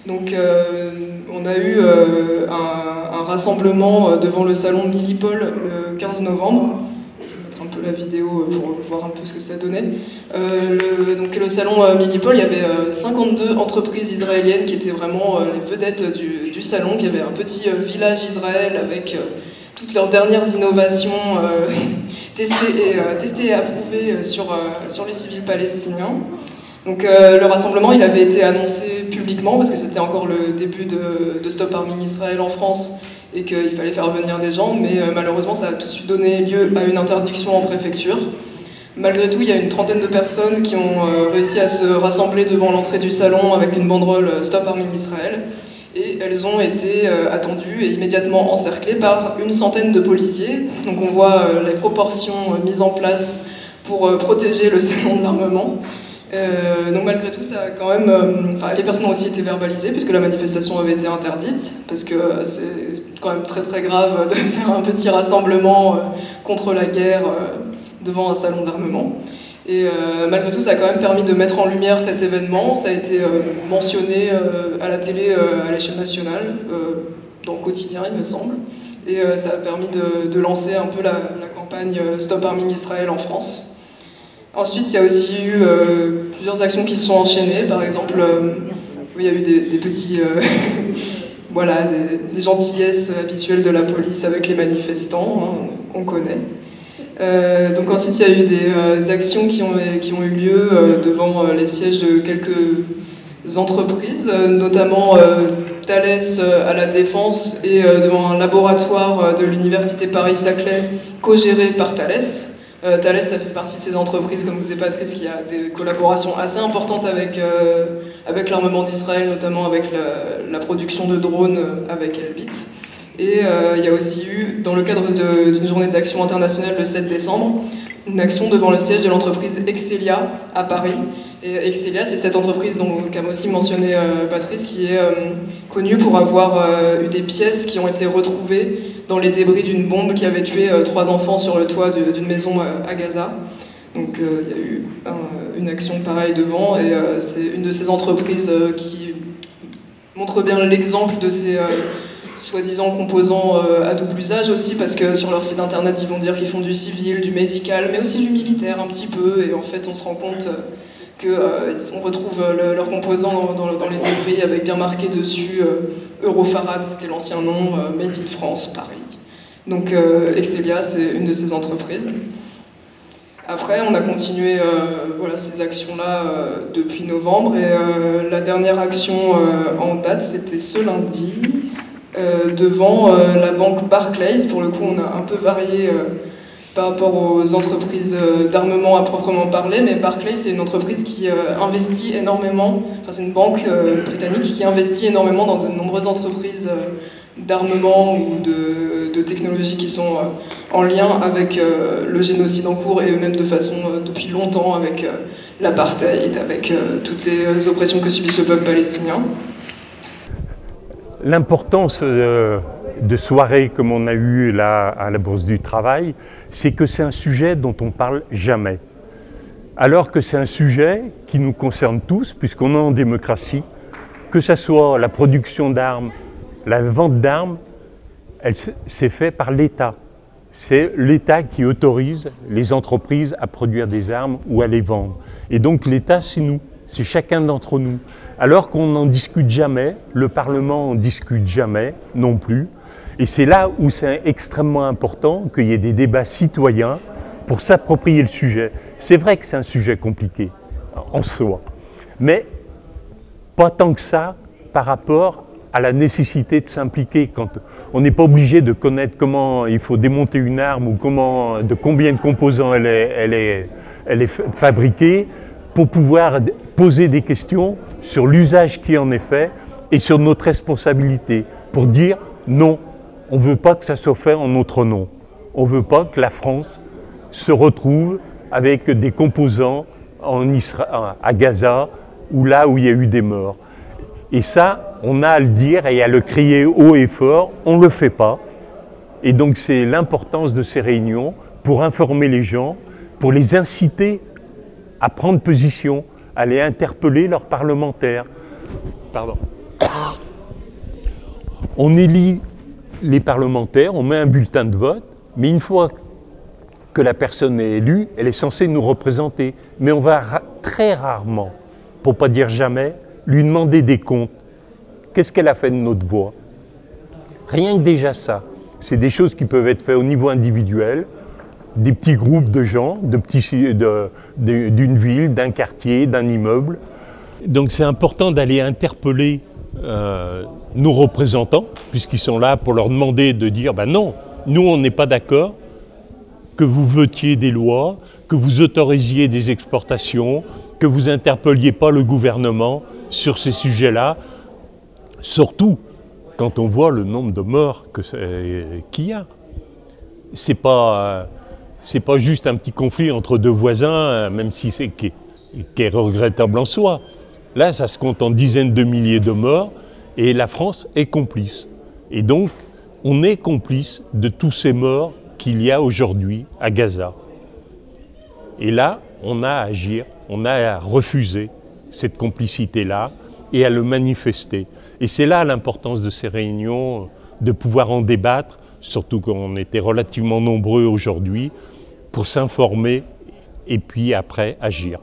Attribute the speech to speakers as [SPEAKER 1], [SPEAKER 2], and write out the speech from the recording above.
[SPEAKER 1] Donc on a eu un rassemblement devant le salon de Millipol le 15 novembre. Je vais mettre un peu la vidéo pour voir un peu ce que ça donnait. Donc le salon Millipol, il y avait 52 entreprises israéliennes qui étaient vraiment les vedettes du salon, qui avait un petit village Israël avec toutes leurs dernières innovations testées et approuvées sur les civils palestiniens. Donc le rassemblement, il avait été annoncé publiquement parce que c'était encore le début de Stop Arming Israël en France et qu'il fallait faire venir des gens, mais malheureusement ça a tout de suite donné lieu à une interdiction en préfecture. Malgré tout, il y a une trentaine de personnes qui ont réussi à se rassembler devant l'entrée du salon avec une banderole Stop Arming Israël, et elles ont été attendues et immédiatement encerclées par une centaine de policiers. Donc on voit les proportions mises en place pour protéger le salon de l'armement. Donc malgré tout, ça a quand même, les personnes ont aussi été verbalisées puisque la manifestation avait été interdite, parce que c'est quand même très très grave de faire un petit rassemblement contre la guerre devant un salon d'armement. Et malgré tout, ça a quand même permis de mettre en lumière cet événement. Ça a été mentionné à la télé à l'échelle nationale, dans le quotidien il me semble, et ça a permis de lancer un peu la campagne Stop Arming Israël en France. Ensuite, il y a aussi eu plusieurs actions qui se sont enchaînées. Par exemple, il y a eu des petits, voilà, des gentillesses habituelles de la police avec les manifestants, hein, on connaît. Donc ensuite, il y a eu des actions qui ont eu lieu devant les sièges de quelques entreprises, notamment Thales à la Défense et devant un laboratoire de l'université Paris-Saclay co-géré par Thales. Thales, ça fait partie de ces entreprises, comme vous disait Patrice, qui a des collaborations assez importantes avec l'armement d'Israël, notamment avec la production de drones avec Elbit. Et il y a aussi eu, dans le cadre d'une journée d'action internationale le 7 décembre, une action devant le siège de l'entreprise Excelia à Paris. Et Excelia, c'est cette entreprise qu'a aussi mentionné Patrice, qui est connue pour avoir eu des pièces qui ont été retrouvées dans les débris d'une bombe qui avait tué 3 enfants sur le toit d'une maison à Gaza. Donc il y a eu une action pareille devant, et c'est une de ces entreprises qui montre bien l'exemple de ces soi-disant composants à double usage aussi, parce que sur leur site internet ils vont dire qu'ils font du civil, du médical, mais aussi du militaire un petit peu, et en fait on se rend compte qu'on retrouve leurs composants dans les débris avec bien marqué dessus Eurofarad, c'était l'ancien nom, Made in France, Paris. Donc Excelia, c'est une de ces entreprises. Après, on a continué voilà, ces actions-là depuis novembre, et la dernière action en date, c'était ce lundi, devant la banque Barclays. Pour le coup, on a un peu varié par rapport aux entreprises d'armement à proprement parler, mais Barclays, c'est une entreprise qui investit énormément, enfin c'est une banque britannique qui investit énormément dans de nombreuses entreprises d'armement ou de technologies qui sont en lien avec le génocide en cours, et eux-mêmes de façon depuis longtemps avec l'apartheid, avec toutes les oppressions que subissent le peuple palestinien.
[SPEAKER 2] L'importance de soirées comme on a eu là à la Bourse du Travail, c'est que c'est un sujet dont on ne parle jamais. Alors que c'est un sujet qui nous concerne tous, puisqu'on est en démocratie, que ce soit la production d'armes, la vente d'armes, c'est fait par l'État. C'est l'État qui autorise les entreprises à produire des armes ou à les vendre. Et donc l'État, c'est nous, c'est chacun d'entre nous. Alors qu'on n'en discute jamais, le Parlement n'en discute jamais non plus. Et c'est là où c'est extrêmement important qu'il y ait des débats citoyens pour s'approprier le sujet. C'est vrai que c'est un sujet compliqué en soi, mais pas tant que ça par rapport à la nécessité de s'impliquer. Quand on n'est pas obligé de connaître comment il faut démonter une arme ou de combien de composants elle est fabriquée, pour pouvoir poser des questions sur l'usage qui en est fait et sur notre responsabilité, pour dire non, on ne veut pas que ça soit fait en notre nom. On ne veut pas que la France se retrouve avec des composants à Gaza ou là où il y a eu des morts. Et ça, on a à le dire et à le crier haut et fort, on ne le fait pas. Et donc c'est l'importance de ces réunions pour informer les gens, pour les inciter à prendre position, à aller interpeller leurs parlementaires. Pardon. On élit les parlementaires, on met un bulletin de vote, mais une fois que la personne est élue, elle est censée nous représenter. Mais on va très rarement, pour ne pas dire jamais, lui demander des comptes. Qu'est-ce qu'elle a fait de notre voix? Rien que déjà ça. C'est des choses qui peuvent être faites au niveau individuel, des petits groupes de gens, d'une ville, d'un quartier, d'un immeuble. Donc c'est important d'aller interpeller nos représentants, puisqu'ils sont là pour leur demander de dire ben non, nous on n'est pas d'accord que vous votiez des lois, que vous autorisiez des exportations, que vous interpelliez pas le gouvernement sur ces sujets-là, surtout quand on voit le nombre de morts qu'il y a. C'est pas juste un petit conflit entre deux voisins, même si qui est regrettable en soi. Là, ça se compte en dizaines de milliers de morts, et la France est complice. Et donc, on est complice de tous ces morts qu'il y a aujourd'hui à Gaza. Et là, on a à agir, on a à refuser cette complicité-là et à le manifester. Et c'est là l'importance de ces réunions, de pouvoir en débattre, surtout qu'on était relativement nombreux aujourd'hui, pour s'informer et puis après agir.